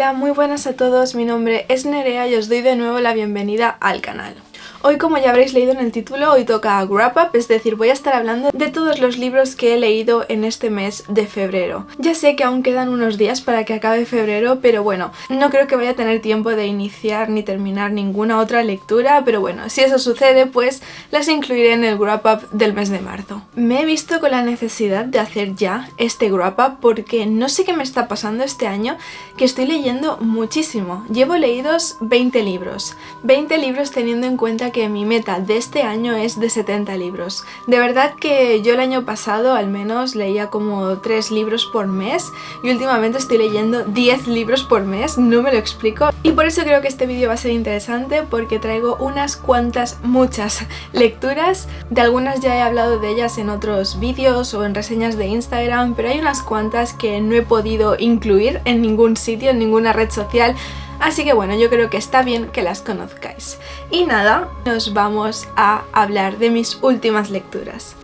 Hola, muy buenas a todos, mi nombre es Nerea y os doy de nuevo la bienvenida al canal. Hoy, como ya habréis leído en el título, hoy toca Wrap Up, es decir, voy a estar hablando de todos los libros que he leído en este mes de febrero. Ya sé que aún quedan unos días para que acabe febrero, pero bueno, no creo que vaya a tener tiempo de iniciar ni terminar ninguna otra lectura, pero bueno, si eso sucede, pues las incluiré en el Wrap Up del mes de marzo. Me he visto con la necesidad de hacer ya este Wrap Up porque no sé qué me está pasando este año, que estoy leyendo muchísimo. Llevo leídos 20 libros. 20 libros teniendo en cuenta que mi meta de este año es de 70 libros. De verdad que yo el año pasado al menos leía como 3 libros por mes y últimamente estoy leyendo 10 libros por mes, no me lo explico. Y por eso creo que este vídeo va a ser interesante porque traigo unas cuantas, muchas lecturas. De algunas ya he hablado de ellas en otros vídeos o en reseñas de Instagram, pero hay unas cuantas que no he podido incluir en ningún sitio, en ninguna red social. Así que bueno, yo creo que está bien que las conozcáis. Y nada, nos vamos a hablar de mis últimas lecturas.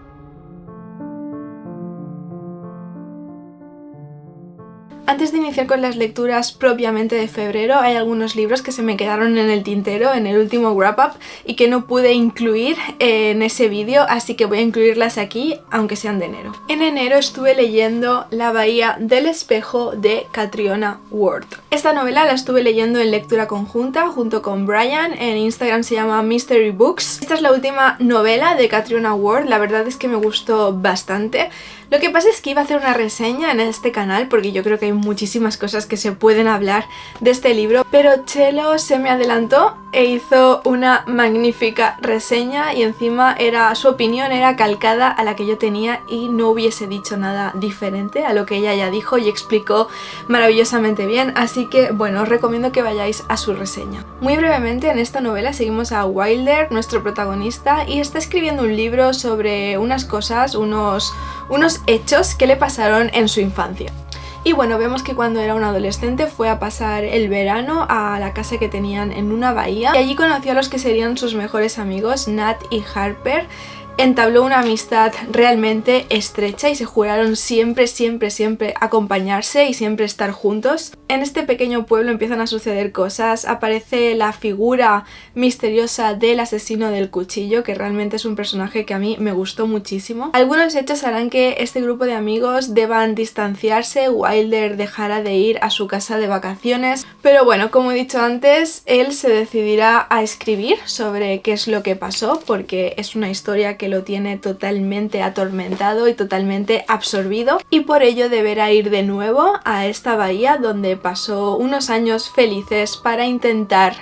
Antes de iniciar con las lecturas propiamente de febrero, hay algunos libros que se me quedaron en el tintero en el último wrap up y que no pude incluir en ese vídeo, así que voy a incluirlas aquí, aunque sean de enero. En enero estuve leyendo La Bahía del Espejo de Catriona Ward. Esta novela la estuve leyendo en lectura conjunta junto con Brian, en Instagram se llama Mystery Books. Esta es la última novela de Catriona Ward, la verdad es que me gustó bastante. Lo que pasa es que iba a hacer una reseña en este canal porque yo creo que hay muchísimas cosas que se pueden hablar de este libro, pero Chelo se me adelantó e hizo una magnífica reseña y encima su opinión era calcada a la que yo tenía y no hubiese dicho nada diferente a lo que ella ya dijo y explicó maravillosamente bien, así que bueno, os recomiendo que vayáis a su reseña. Muy brevemente, en esta novela seguimos a Wilder, nuestro protagonista, y está escribiendo un libro sobre unas cosas, unos hechos que le pasaron en su infancia. Y bueno, vemos que cuando era un adolescente fue a pasar el verano a la casa que tenían en una bahía y allí conoció a los que serían sus mejores amigos, Nat y Harper. Entabló una amistad realmente estrecha y se juraron siempre acompañarse y siempre estar juntos. En este pequeño pueblo empiezan a suceder cosas, aparece la figura misteriosa del asesino del cuchillo, que realmente es un personaje que a mí me gustó muchísimo. Algunos hechos harán que este grupo de amigos deban distanciarse, Wilder dejará de ir a su casa de vacaciones, pero bueno, como he dicho antes, él se decidirá a escribir sobre qué es lo que pasó, porque es una historia que lo tiene totalmente atormentado y totalmente absorbido, y por ello deberá ir de nuevo a esta bahía donde pasó unos años felices para intentar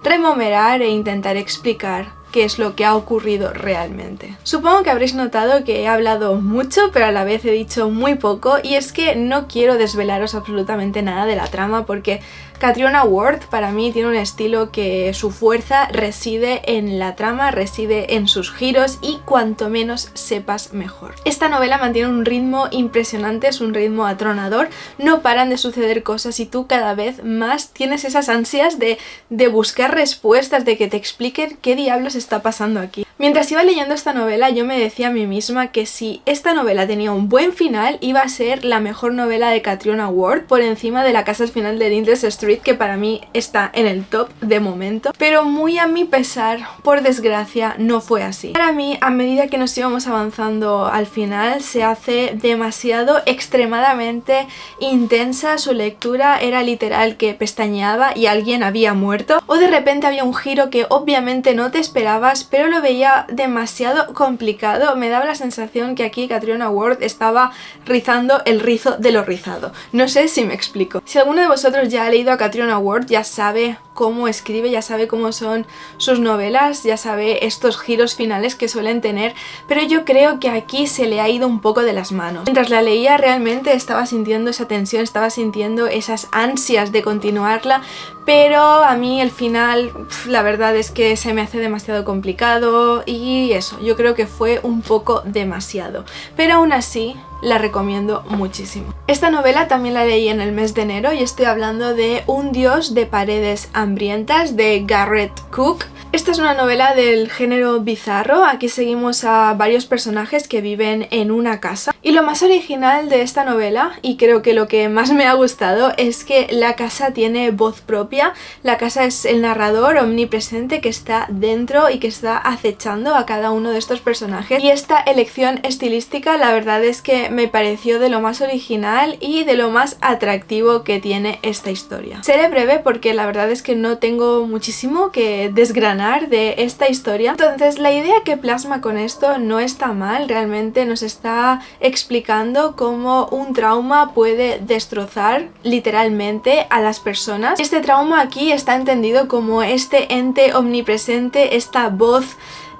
rememorar e intentar explicar qué es lo que ha ocurrido realmente. Supongo que habréis notado que he hablado mucho, pero a la vez he dicho muy poco, y es que no quiero desvelaros absolutamente nada de la trama porque Catriona Ward para mí tiene un estilo que su fuerza reside en la trama, reside en sus giros y cuanto menos sepas mejor. Esta novela mantiene un ritmo impresionante, es un ritmo atronador, no paran de suceder cosas y tú cada vez más tienes esas ansias de buscar respuestas, de que te expliquen qué diablos está pasando aquí. Mientras iba leyendo esta novela yo me decía a mí misma que si esta novela tenía un buen final iba a ser la mejor novela de Catriona Ward por encima de La casa al final de Endless Street, que para mí está en el top de momento, pero muy a mi pesar, por desgracia, no fue así. Para mí, a medida que nos íbamos avanzando al final, se hace demasiado, extremadamente intensa su lectura, era literal que pestañeaba y alguien había muerto, o de repente había un giro que obviamente no te esperabas, pero lo veía demasiado complicado. Me daba la sensación que aquí Catriona Ward estaba rizando el rizo de lo rizado. No sé si me explico. Si alguno de vosotros ya ha leído a Catriona Ward, ya sabe cómo escribe, ya sabe cómo son sus novelas, ya sabe estos giros finales que suelen tener, pero yo creo que aquí se le ha ido un poco de las manos. Mientras la leía realmente estaba sintiendo esa tensión, estaba sintiendo esas ansias de continuarla, pero a mí el final, la verdad es que se me hace demasiado complicado y eso, yo creo que fue un poco demasiado, pero aún así la recomiendo muchísimo. Esta novela también la leí en el mes de enero y estoy hablando de Un dios de paredes hambrientas de Garrett Cook. Esta es una novela del género bizarro. Aquí seguimos a varios personajes que viven en una casa Y lo más original de esta novela, y creo que lo que más me ha gustado, es que la casa tiene voz propia. La casa es el narrador omnipresente que está dentro y que está acechando a cada uno de estos personajes. Y esta elección estilística la verdad es que me pareció de lo más original y de lo más atractivo que tiene esta historia. Seré breve porque la verdad es que no tengo muchísimo que desgranar de esta historia. Entonces la idea que plasma con esto no está mal, realmente nos está explicando cómo un trauma puede destrozar literalmente a las personas. Este trauma aquí está entendido como este ente omnipresente, esta voz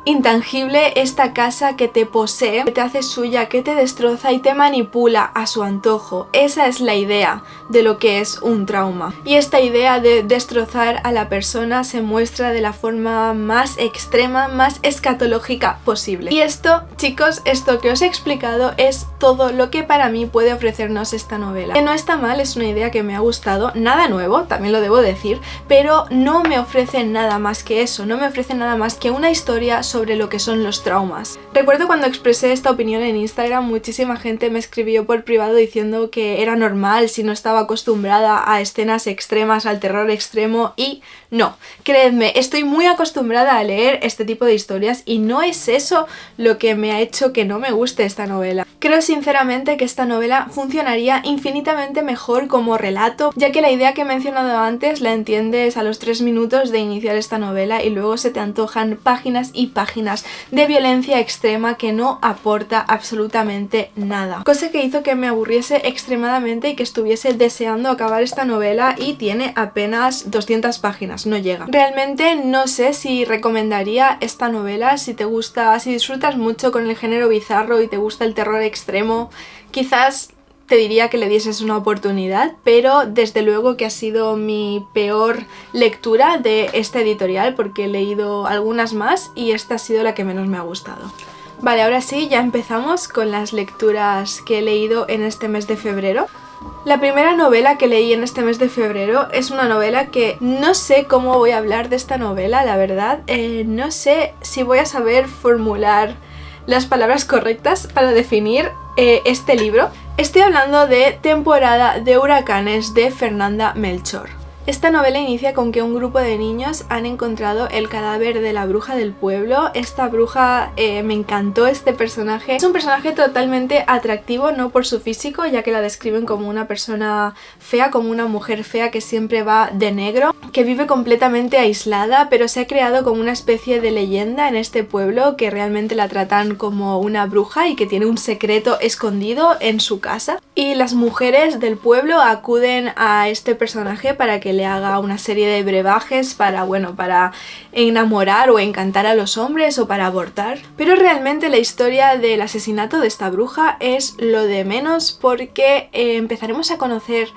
intangible, esta casa que te posee, que te hace suya, que te destroza y te manipula a su antojo. Esa es la idea de lo que es un trauma. Y esta idea de destrozar a la persona se muestra de la forma más extrema, más escatológica posible. Y esto, chicos, esto que os he explicado es todo lo que para mí puede ofrecernos esta novela. Que no está mal, es una idea que me ha gustado, nada nuevo, también lo debo decir, pero no me ofrece nada más que eso, no me ofrece nada más que una historia sobre lo que son los traumas. Recuerdo cuando expresé esta opinión en Instagram, muchísima gente me escribió por privado diciendo que era normal si no estaba acostumbrada a escenas extremas, al terror extremo, y no, creedme, estoy muy acostumbrada a leer este tipo de historias y no es eso lo que me ha hecho que no me guste esta novela. Creo sinceramente que esta novela funcionaría infinitamente mejor como relato, ya que la idea que he mencionado antes la entiendes a los 3 minutos de iniciar esta novela y luego se te antojan páginas y páginas de violencia extrema que no aporta absolutamente nada. Cosa que hizo que me aburriese extremadamente y que estuviese deseando acabar esta novela, y tiene apenas 200 páginas, no llega. Realmente no sé si recomendaría esta novela si te gusta, si disfrutas mucho con el género bizarro y te gusta el terror extremo, quizás te diría que le dieses una oportunidad, pero desde luego que ha sido mi peor lectura de esta editorial porque he leído algunas más y esta ha sido la que menos me ha gustado. Vale, ahora sí, ya empezamos con las lecturas que he leído en este mes de febrero. La primera novela que leí en este mes de febrero es una novela que no sé cómo voy a hablar de esta novela, la verdad. No sé si voy a saber formular las palabras correctas para definir este libro. Estoy hablando de Temporada de huracanes de Fernanda Melchor. Esta novela inicia con que un grupo de niños han encontrado el cadáver de la bruja del pueblo. Esta bruja, me encantó este personaje. Es un personaje totalmente atractivo, no por su físico, ya que la describen como una persona fea, como una mujer fea que siempre va de negro, que vive completamente aislada, pero se ha creado como una especie de leyenda en este pueblo que realmente la tratan como una bruja y que tiene un secreto escondido en su casa. Y las mujeres del pueblo acuden a este personaje para que le haga una serie de brebajes para, bueno, para enamorar o encantar a los hombres o para abortar. Pero realmente la historia del asesinato de esta bruja es lo de menos, porque empezaremos a conocer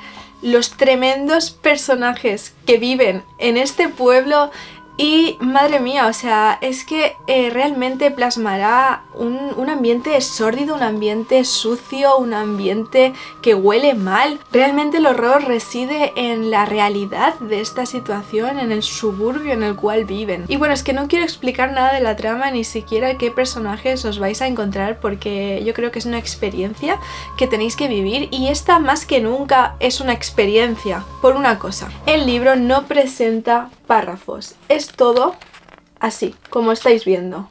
los tremendos personajes que viven en este pueblo. Y madre mía, o sea, es que realmente plasmará un ambiente sórdido, un ambiente sucio, un ambiente que huele mal. Realmente el horror reside en la realidad de esta situación, en el suburbio en el cual viven. Y bueno, es que no quiero explicar nada de la trama, ni siquiera qué personajes os vais a encontrar, porque yo creo que es una experiencia que tenéis que vivir, y esta más que nunca es una experiencia. Por una cosa, el libro no presenta párrafos, es todo así, como estáis viendo.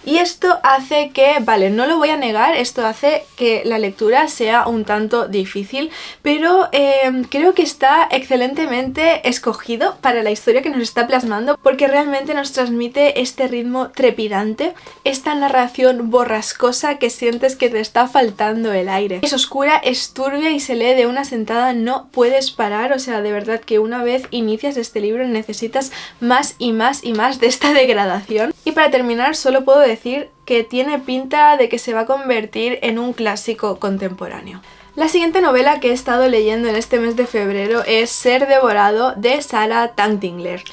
Y esto hace que, vale, no lo voy a negar, esto hace que la lectura sea un tanto difícil, pero creo que está excelentemente escogido para la historia que nos está plasmando, porque realmente nos transmite este ritmo trepidante, esta narración borrascosa que sientes que te está faltando el aire. Es oscura, es turbia y se lee de una sentada, no puedes parar, o sea, de verdad que una vez inicias este libro necesitas más y más y más de esta degradación. Y para terminar, solo puedo decir que tiene pinta de que se va a convertir en un clásico contemporáneo. La siguiente novela que he estado leyendo en este mes de febrero es Ser devorado de Sarah Tangtingler.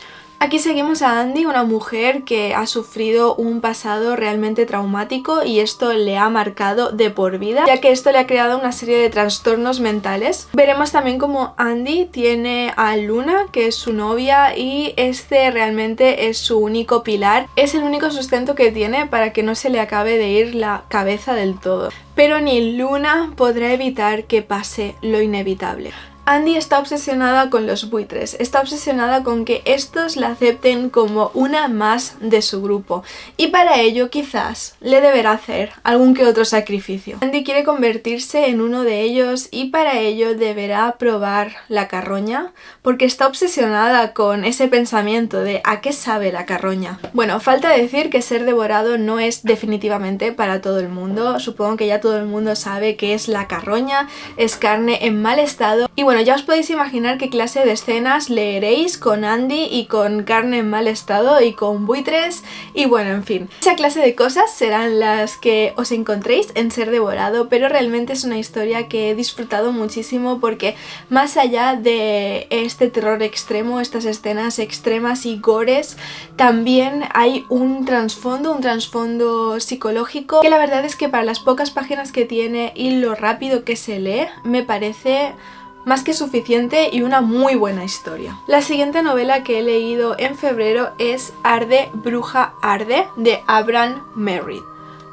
Aquí seguimos a Andy, una mujer que ha sufrido un pasado realmente traumático y esto le ha marcado de por vida, ya que esto le ha creado una serie de trastornos mentales. Veremos también cómo Andy tiene a Luna, que es su novia, y este realmente es su único pilar, es el único sustento que tiene para que no se le acabe de ir la cabeza del todo. Pero ni Luna podrá evitar que pase lo inevitable. Andy está obsesionada con los buitres, está obsesionada con que estos la acepten como una más de su grupo y para ello quizás le deberá hacer algún que otro sacrificio. Andy quiere convertirse en uno de ellos y para ello deberá probar la carroña porque está obsesionada con ese pensamiento de ¿a qué sabe la carroña? Bueno, falta decir que ser devorado no es definitivamente para todo el mundo, supongo que ya todo el mundo sabe qué es la carroña, es carne en mal estado y bueno, ya os podéis imaginar qué clase de escenas leeréis con Andy y con carne en mal estado y con buitres y bueno, en fin. Esa clase de cosas serán las que os encontréis en Ser devorado, pero realmente es una historia que he disfrutado muchísimo porque más allá de este terror extremo, estas escenas extremas y gores, también hay un trasfondo psicológico que la verdad es que para las pocas páginas que tiene y lo rápido que se lee, me parece más que suficiente y una muy buena historia. La siguiente novela que he leído en febrero es Arde, bruja, arde, de Abraham Merritt.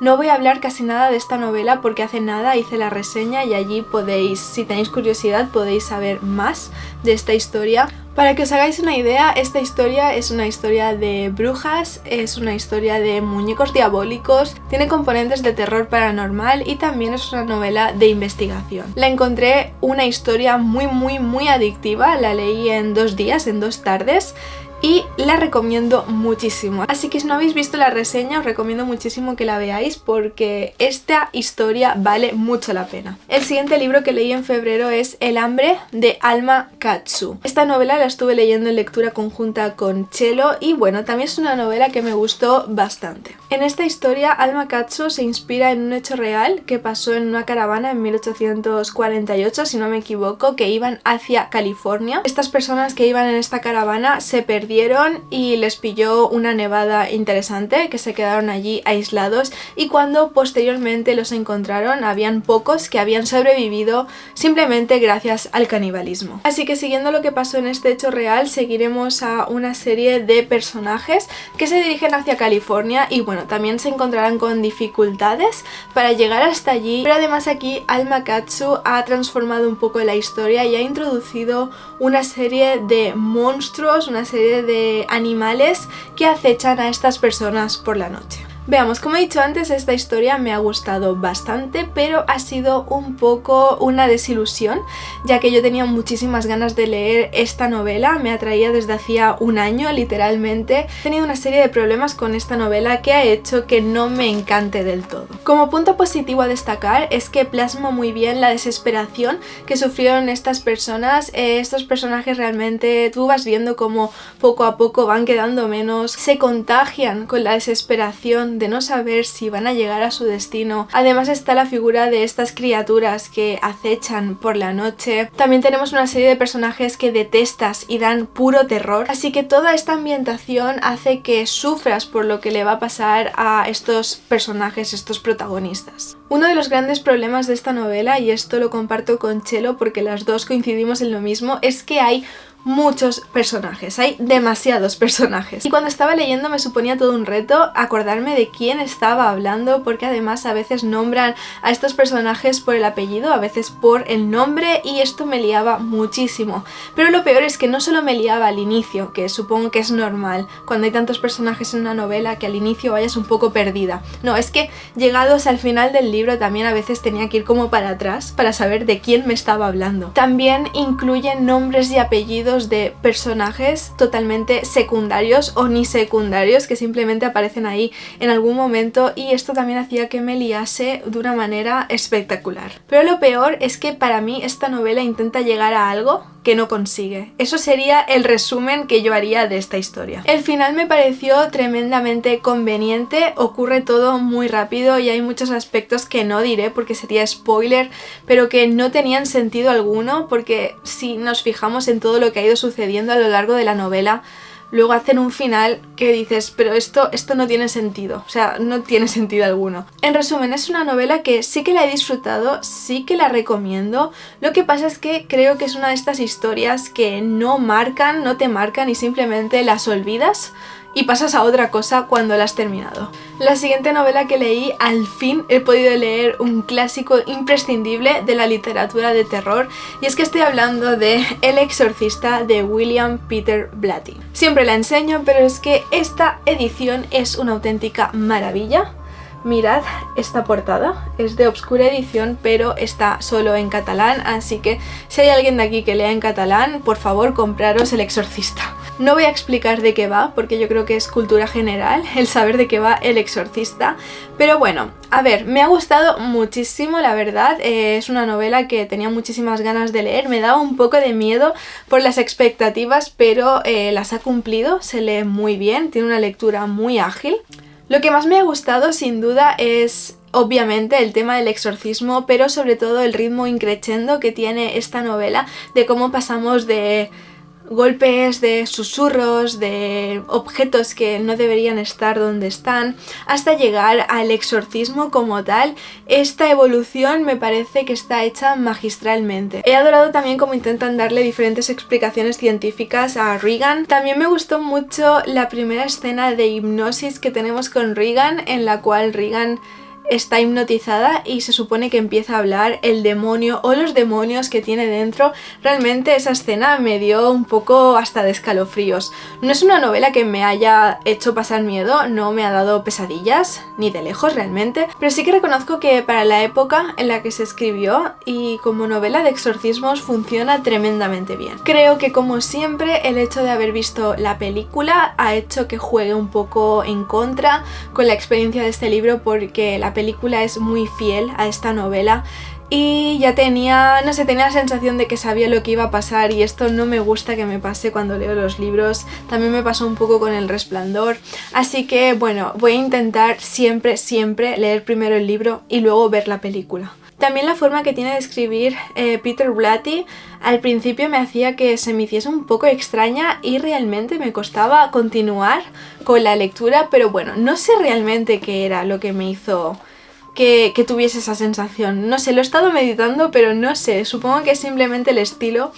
No voy a hablar casi nada de esta novela porque hace nada hice la reseña y allí podéis, si tenéis curiosidad, podéis saber más de esta historia. Para que os hagáis una idea, esta historia es una historia de brujas, es una historia de muñecos diabólicos, tiene componentes de terror paranormal y también es una novela de investigación. La encontré una historia muy adictiva, la leí en 2 días, en 2 tardes. Y la recomiendo muchísimo, así que si no habéis visto la reseña os recomiendo muchísimo que la veáis porque esta historia vale mucho la pena. El siguiente libro que leí en febrero es El hambre de Alma Katsu. Esta novela la estuve leyendo en lectura conjunta con Chelo y bueno, también es una novela que me gustó bastante. En esta historia Alma Katsu se inspira en un hecho real que pasó en una caravana en 1848, si no me equivoco, que iban hacia California. Estas personas que iban en esta caravana se perdieron y les pilló una nevada interesante, que se quedaron allí aislados y cuando posteriormente los encontraron habían pocos que habían sobrevivido simplemente gracias al canibalismo. Así que siguiendo lo que pasó en este hecho real, seguiremos a una serie de personajes que se dirigen hacia California y bueno, también se encontrarán con dificultades para llegar hasta allí, pero además aquí Alma Katsu ha transformado un poco la historia y ha introducido una serie de monstruos, una serie de animales que acechan a estas personas por la noche. Veamos, como he dicho antes, esta historia me ha gustado bastante, pero ha sido un poco una desilusión, ya que yo tenía muchísimas ganas de leer esta novela, me atraía desde hacía 1 año literalmente. He tenido una serie de problemas con esta novela que ha hecho que no me encante del todo. Como punto positivo a destacar es que plasma muy bien la desesperación que sufrieron estas personas, estos personajes realmente tú vas viendo como poco a poco van quedando menos, se contagian con la desesperación de no saber si van a llegar a su destino. Además está la figura de estas criaturas que acechan por la noche. También tenemos una serie de personajes que detestas y dan puro terror, así que toda esta ambientación hace que sufras por lo que le va a pasar a estos personajes, estos protagonistas. Uno de los grandes problemas de esta novela, y esto lo comparto con Chelo porque las dos coincidimos en lo mismo, es que hay muchos personajes, hay demasiados personajes y cuando estaba leyendo me suponía todo un reto acordarme de quién estaba hablando porque además a veces nombran a estos personajes por el apellido, a veces por el nombre y esto me liaba muchísimo, pero lo peor es que no solo me liaba al inicio, que supongo que es normal cuando hay tantos personajes en una novela que al inicio vayas un poco perdida, no, es que llegados al final del libro también a veces tenía que ir como para atrás para saber de quién me estaba hablando. También incluyen nombres y apellidos de personajes totalmente secundarios o ni secundarios que simplemente aparecen ahí en algún momento y esto también hacía que me liase de una manera espectacular. Pero lo peor es que para mí esta novela intenta llegar a algo que no consigue. Eso sería el resumen que yo haría de esta historia. El final me pareció tremendamente conveniente, ocurre todo muy rápido y hay muchos aspectos que no diré porque sería spoiler, pero que no tenían sentido alguno porque si nos fijamos en todo lo que ha ido sucediendo a lo largo de la novela, luego hacen un final que dices, pero esto no tiene sentido, o sea, no tiene sentido alguno. En resumen, es una novela que sí que la he disfrutado, sí que la recomiendo. Lo que pasa es que creo que es una de estas historias que no te marcan y simplemente las olvidas y pasas a otra cosa cuando la has terminado. La siguiente novela que leí, al fin he podido leer un clásico imprescindible de la literatura de terror, y es que estoy hablando de El exorcista de William Peter Blatty. Siempre la enseño, pero es que esta edición es una auténtica maravilla. Mirad esta portada, es de obscura edición, pero está solo en catalán, así que si hay alguien de aquí que lea en catalán, por favor compraros El exorcista. No voy a explicar de qué va, porque yo creo que es cultura general el saber de qué va El exorcista, pero bueno, a ver, me ha gustado muchísimo, la verdad. Es una novela que tenía muchísimas ganas de leer, me daba un poco de miedo por las expectativas, pero las ha cumplido, se lee muy bien, tiene una lectura muy ágil. Lo que más me ha gustado sin duda es obviamente el tema del exorcismo, pero sobre todo el ritmo increchendo que tiene esta novela, de cómo pasamos de golpes, de susurros, de objetos que no deberían estar donde están, hasta llegar al exorcismo como tal. Esta evolución me parece que está hecha magistralmente. He adorado también cómo intentan darle diferentes explicaciones científicas a Regan. También me gustó mucho la primera escena de hipnosis que tenemos con Regan, en la cual Regan está hipnotizada y se supone que empieza a hablar el demonio o los demonios que tiene dentro. Realmente esa escena me dio un poco hasta de escalofríos. No es una novela que me haya hecho pasar miedo, no me ha dado pesadillas, ni de lejos realmente, pero sí que reconozco que para la época en la que se escribió y como novela de exorcismos funciona tremendamente bien. Creo que como siempre el hecho de haber visto la película ha hecho que juegue un poco en contra con la experiencia de este libro, porque la película es muy fiel a esta novela y ya tenía la sensación de que sabía lo que iba a pasar, y esto no me gusta que me pase cuando leo los libros. También me pasó un poco con El Resplandor, así que bueno, voy a intentar siempre leer primero el libro y luego ver la película. También la forma que tiene de escribir Peter Blatty al principio me hacía que se me hiciese un poco extraña y realmente me costaba continuar con la lectura, pero bueno, no sé realmente qué era lo que me hizo que tuviese esa sensación. No sé, lo he estado meditando, pero no sé, supongo que es simplemente el estilo.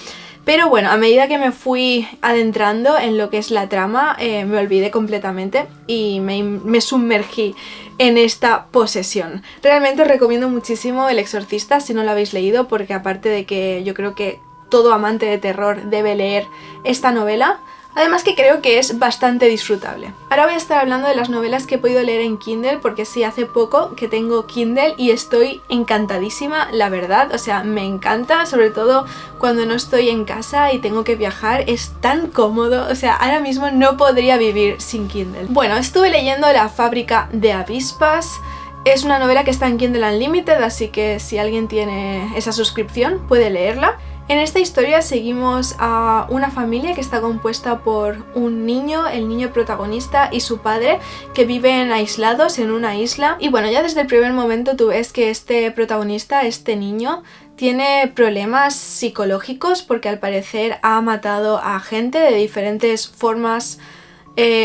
Pero bueno, a medida que me fui adentrando en lo que es la trama, me olvidé completamente y me sumergí en esta posesión. Realmente os recomiendo muchísimo El exorcista si no lo habéis leído, porque aparte de que yo creo que todo amante de terror debe leer esta novela, además que creo que es bastante disfrutable. Ahora voy a estar hablando de las novelas que he podido leer en Kindle, porque sí, hace poco que tengo Kindle y estoy encantadísima, la verdad. O sea, me encanta, sobre todo cuando no estoy en casa y tengo que viajar, es tan cómodo. O sea, ahora mismo no podría vivir sin Kindle. Bueno, estuve leyendo La fábrica de avispas. Es una novela que está en Kindle Unlimited, así que si alguien tiene esa suscripción puede leerla. En esta historia seguimos a una familia que está compuesta por un niño, el niño protagonista, y su padre, que viven aislados en una isla. Y bueno, ya desde el primer momento tú ves que este protagonista, este niño, tiene problemas psicológicos porque al parecer ha matado a gente de diferentes formas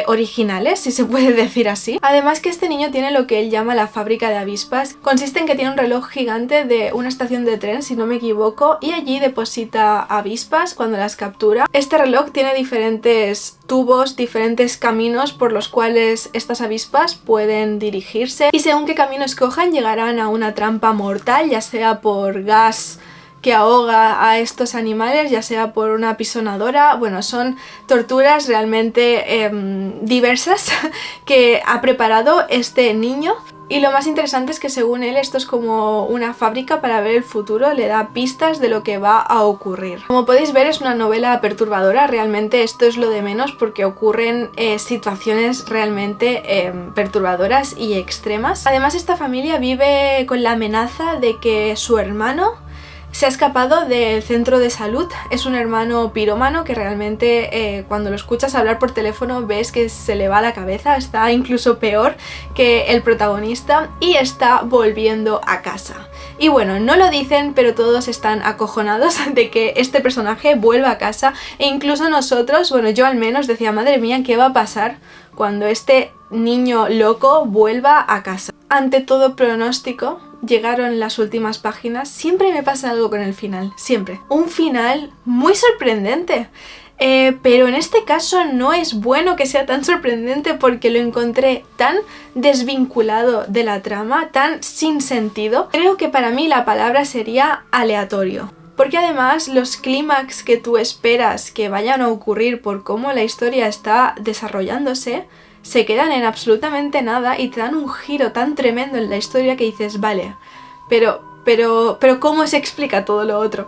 originales, si se puede decir así. Además que este niño tiene lo que él llama la fábrica de avispas. Consiste en que tiene un reloj gigante de una estación de tren, si no me equivoco, y allí deposita avispas cuando las captura. Este reloj tiene diferentes tubos, diferentes caminos por los cuales estas avispas pueden dirigirse, y según qué camino escojan llegarán a una trampa mortal, ya sea por gas que ahoga a estos animales, ya sea por una apisonadora. Bueno, son torturas realmente diversas que ha preparado este niño. Y lo más interesante es que según él esto es como una fábrica para ver el futuro, le da pistas de lo que va a ocurrir. Como podéis ver, es una novela perturbadora, realmente esto es lo de menos porque ocurren situaciones realmente perturbadoras y extremas. Además, esta familia vive con la amenaza de que su hermano se ha escapado del centro de salud. Es un hermano pirómano que realmente cuando lo escuchas hablar por teléfono ves que se le va la cabeza, está incluso peor que el protagonista, y está volviendo a casa. Y bueno, no lo dicen, pero todos están acojonados de que este personaje vuelva a casa, e incluso nosotros, bueno, yo al menos decía, madre mía, ¿qué va a pasar cuando este niño loco vuelva a casa? Ante todo pronóstico, llegaron las últimas páginas. Siempre me pasa algo con el final, siempre. Un final muy sorprendente. Pero en este caso no es bueno que sea tan sorprendente porque lo encontré tan desvinculado de la trama, tan sin sentido. Creo que para mí la palabra sería aleatorio. Porque además los clímax que tú esperas que vayan a ocurrir por cómo la historia está desarrollándose se quedan en absolutamente nada y te dan un giro tan tremendo en la historia que dices, vale, pero ¿cómo se explica todo lo otro?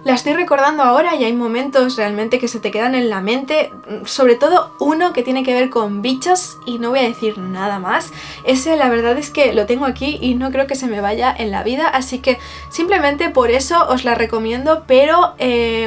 La estoy recordando ahora y hay momentos realmente que se te quedan en la mente, sobre todo uno que tiene que ver con bichos y no voy a decir nada más. Ese la verdad es que lo tengo aquí y no creo que se me vaya en la vida, así que simplemente por eso os la recomiendo, pero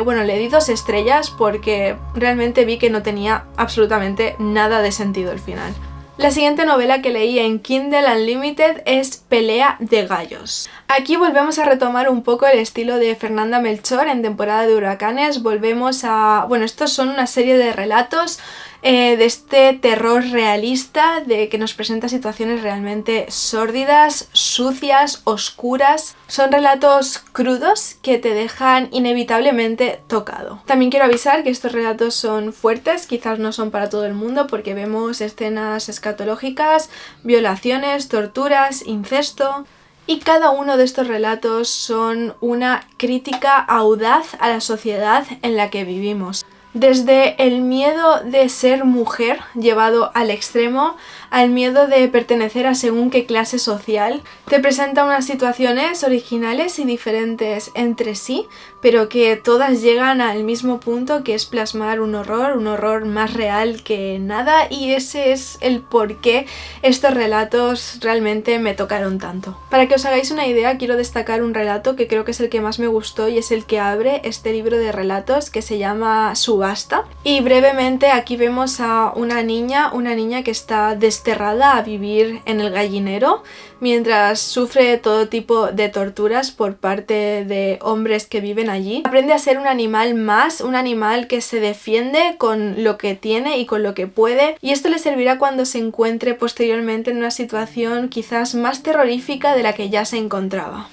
bueno, le di 2 estrellas porque realmente vi que no tenía absolutamente nada de sentido el final. La siguiente novela que leí en Kindle Unlimited es Pelea de Gallos. Aquí volvemos a retomar un poco el estilo de Fernanda Melchor en Temporada de Huracanes. Volvemos a... bueno, estos son una serie de relatos de este terror realista de que nos presenta situaciones realmente sórdidas, sucias, oscuras. Son relatos crudos que te dejan inevitablemente tocado. También quiero avisar que estos relatos son fuertes, quizás no son para todo el mundo porque vemos escenas escatológicas, violaciones, torturas, incesto. Y cada uno de estos relatos son una crítica audaz a la sociedad en la que vivimos. Desde el miedo de ser mujer llevado al extremo, al miedo de pertenecer a según qué clase social, te presenta unas situaciones originales y diferentes entre sí, pero que todas llegan al mismo punto, que es plasmar un horror más real que nada, y ese es el por qué estos relatos realmente me tocaron tanto. Para que os hagáis una idea, quiero destacar un relato que creo que es el que más me gustó y es el que abre este libro de relatos, que se llama Subasta. Y brevemente aquí vemos a una niña que está desterrada a vivir en el gallinero mientras sufre todo tipo de torturas por parte de hombres que viven allí. Aprende a ser un animal más, un animal que se defiende con lo que tiene y con lo que puede, y esto le servirá cuando se encuentre posteriormente en una situación quizás más terrorífica de la que ya se encontraba.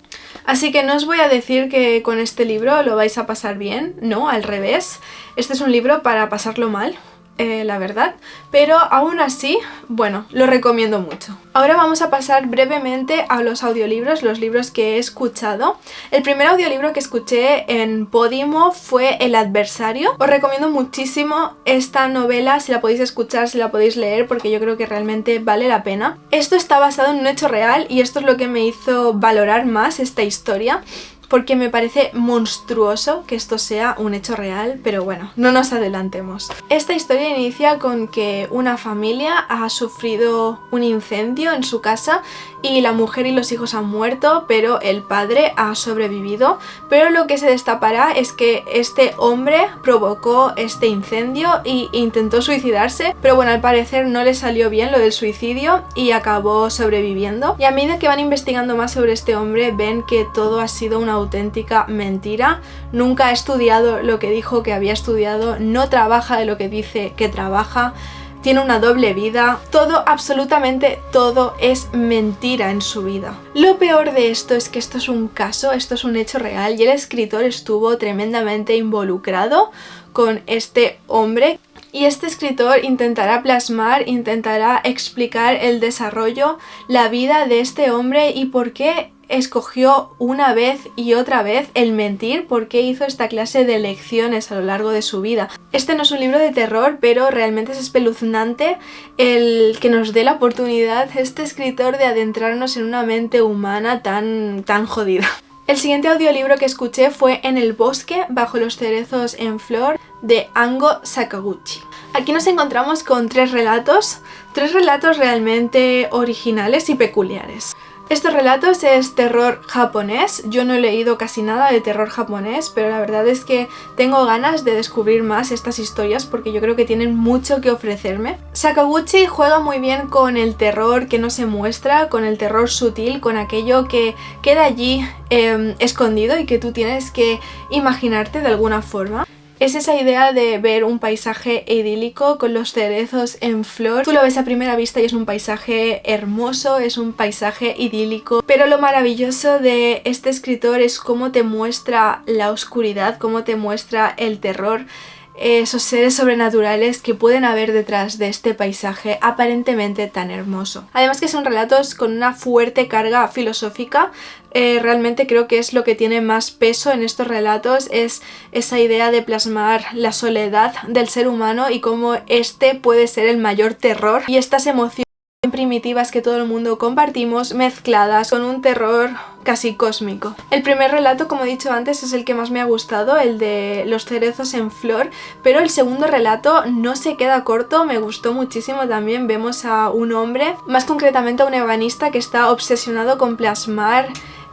Así que no os voy a decir que con este libro lo vais a pasar bien, no, al revés. Este es un libro para pasarlo mal, la verdad, pero aún así, bueno, lo recomiendo mucho. Ahora vamos a pasar brevemente a los audiolibros, los libros que he escuchado. El primer audiolibro que escuché en Podimo fue El Adversario. Os recomiendo muchísimo esta novela, si la podéis escuchar, si la podéis leer, porque yo creo que realmente vale la pena. Esto está basado en un hecho real y esto es lo que me hizo valorar más esta historia, porque me parece monstruoso que esto sea un hecho real, pero bueno, no nos adelantemos. Esta historia inicia con que una familia ha sufrido un incendio en su casa y la mujer y los hijos han muerto, pero el padre ha sobrevivido. Pero lo que se destapará es que este hombre provocó este incendio e intentó suicidarse, pero bueno, al parecer no le salió bien lo del suicidio y acabó sobreviviendo. Y a medida que van investigando más sobre este hombre, ven que todo ha sido una auténtica mentira. Nunca ha estudiado lo que dijo que había estudiado, no trabaja de lo que dice que trabaja, tiene una doble vida, todo, absolutamente todo es mentira en su vida. Lo peor de esto es que esto es un caso, esto es un hecho real y el escritor estuvo tremendamente involucrado con este hombre. Y este escritor intentará plasmar, intentará explicar el desarrollo, la vida de este hombre y por qué escogió una vez y otra vez el mentir, por qué hizo esta clase de lecciones a lo largo de su vida. Este no es un libro de terror, pero realmente es espeluznante el que nos dé la oportunidad este escritor de adentrarnos en una mente humana tan jodida. El siguiente audiolibro que escuché fue En el bosque, bajo los cerezos en flor, de Ango Sakaguchi. Aquí nos encontramos con tres relatos realmente originales y peculiares. Estos relatos es terror japonés. Yo no he leído casi nada de terror japonés, pero la verdad es que tengo ganas de descubrir más estas historias porque yo creo que tienen mucho que ofrecerme. Sakaguchi juega muy bien con el terror que no se muestra, con el terror sutil, con aquello que queda allí escondido y que tú tienes que imaginarte de alguna forma. Es esa idea de ver un paisaje idílico con los cerezos en flor. Tú lo ves a primera vista y es un paisaje hermoso, es un paisaje idílico. Pero lo maravilloso de este escritor es cómo te muestra la oscuridad, cómo te muestra el terror, esos seres sobrenaturales que pueden haber detrás de este paisaje aparentemente tan hermoso. Además que son relatos con una fuerte carga filosófica. Realmente creo que es lo que tiene más peso en estos relatos, es esa idea de plasmar la soledad del ser humano y cómo este puede ser el mayor terror y estas emociones primitivas que todo el mundo compartimos mezcladas con un terror casi cósmico. El primer relato, como he dicho antes, es el que más me ha gustado, el de los cerezos en flor, pero el segundo relato no se queda corto, me gustó muchísimo también. Vemos a un hombre, más concretamente a un ebanista, que está obsesionado con plasmar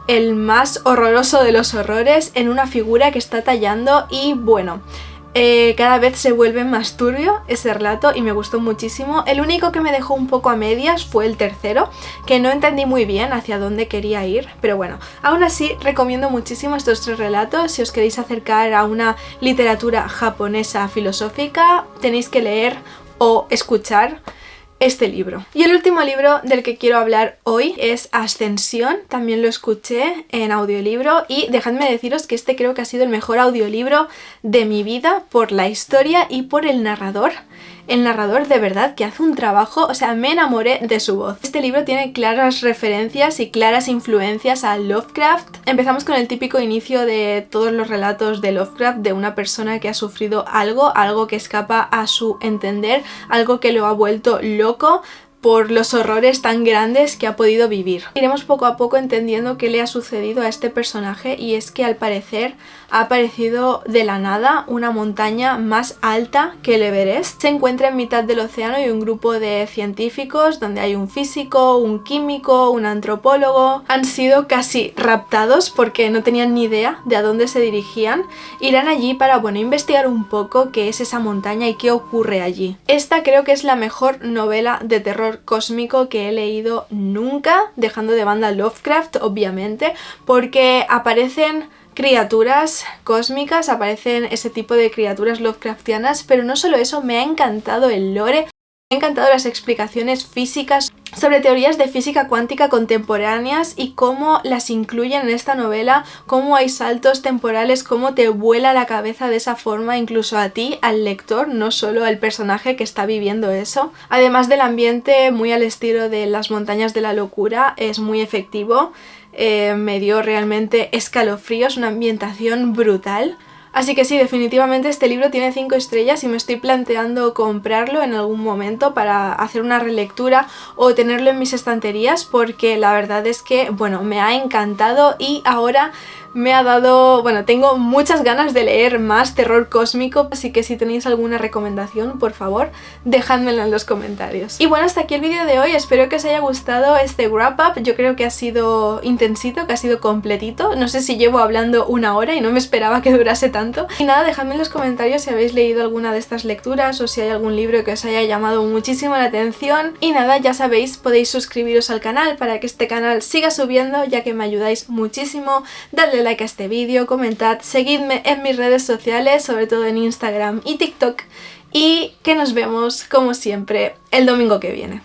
el más horroroso de los horrores en una figura que está tallando y bueno, cada vez se vuelve más turbio ese relato y me gustó muchísimo. El único que me dejó un poco a medias fue el tercero, que no entendí muy bien hacia dónde quería ir, pero bueno, aún así recomiendo muchísimo estos tres relatos. Si os queréis acercar a una literatura japonesa filosófica, tenéis que leer o escuchar este libro. Y el último libro del que quiero hablar hoy es Ascensión, también lo escuché en audiolibro y dejadme deciros que este creo que ha sido el mejor audiolibro de mi vida por la historia y por el narrador. El narrador de verdad que hace un trabajo, o sea, me enamoré de su voz. Este libro tiene claras referencias y claras influencias a Lovecraft. Empezamos con el típico inicio de todos los relatos de Lovecraft, de una persona que ha sufrido algo que escapa a su entender, algo que lo ha vuelto loco por los horrores tan grandes que ha podido vivir. Iremos poco a poco entendiendo qué le ha sucedido a este personaje y es que al parecer ha aparecido de la nada una montaña más alta que el Everest. Se encuentra en mitad del océano y un grupo de científicos donde hay un físico, un químico, un antropólogo. Han sido casi raptados porque no tenían ni idea de a dónde se dirigían. Irán allí para, bueno, investigar un poco qué es esa montaña y qué ocurre allí. Esta creo que es la mejor novela de terror cósmico que he leído nunca, dejando de banda Lovecraft, obviamente, porque aparecen criaturas cósmicas, aparecen ese tipo de criaturas Lovecraftianas, pero no solo eso, me ha encantado el lore, me han encantado las explicaciones físicas sobre teorías de física cuántica contemporáneas y cómo las incluyen en esta novela, cómo hay saltos temporales, cómo te vuela la cabeza de esa forma, incluso a ti, al lector, no solo al personaje que está viviendo eso. Además del ambiente muy al estilo de Las montañas de la locura, es muy efectivo, me dio realmente escalofríos, una ambientación brutal. Así que sí, definitivamente este libro tiene 5 estrellas y me estoy planteando comprarlo en algún momento para hacer una relectura o tenerlo en mis estanterías porque la verdad es que, bueno, me ha encantado y ahora me ha dado, bueno, tengo muchas ganas de leer más terror cósmico, así que si tenéis alguna recomendación, por favor, dejádmelo en los comentarios. Y bueno, hasta aquí el vídeo de hoy, espero que os haya gustado este wrap up, yo creo que ha sido intensito, que ha sido completito, no sé si llevo hablando 1 hora y no me esperaba que durase tanto. Y nada, dejadme en los comentarios si habéis leído alguna de estas lecturas o si hay algún libro que os haya llamado muchísimo la atención. Y nada, ya sabéis, podéis suscribiros al canal para que este canal siga subiendo, ya que me ayudáis muchísimo. Dadle like a este vídeo, comentad, seguidme en mis redes sociales, sobre todo en Instagram y TikTok, y que nos vemos como siempre el domingo que viene.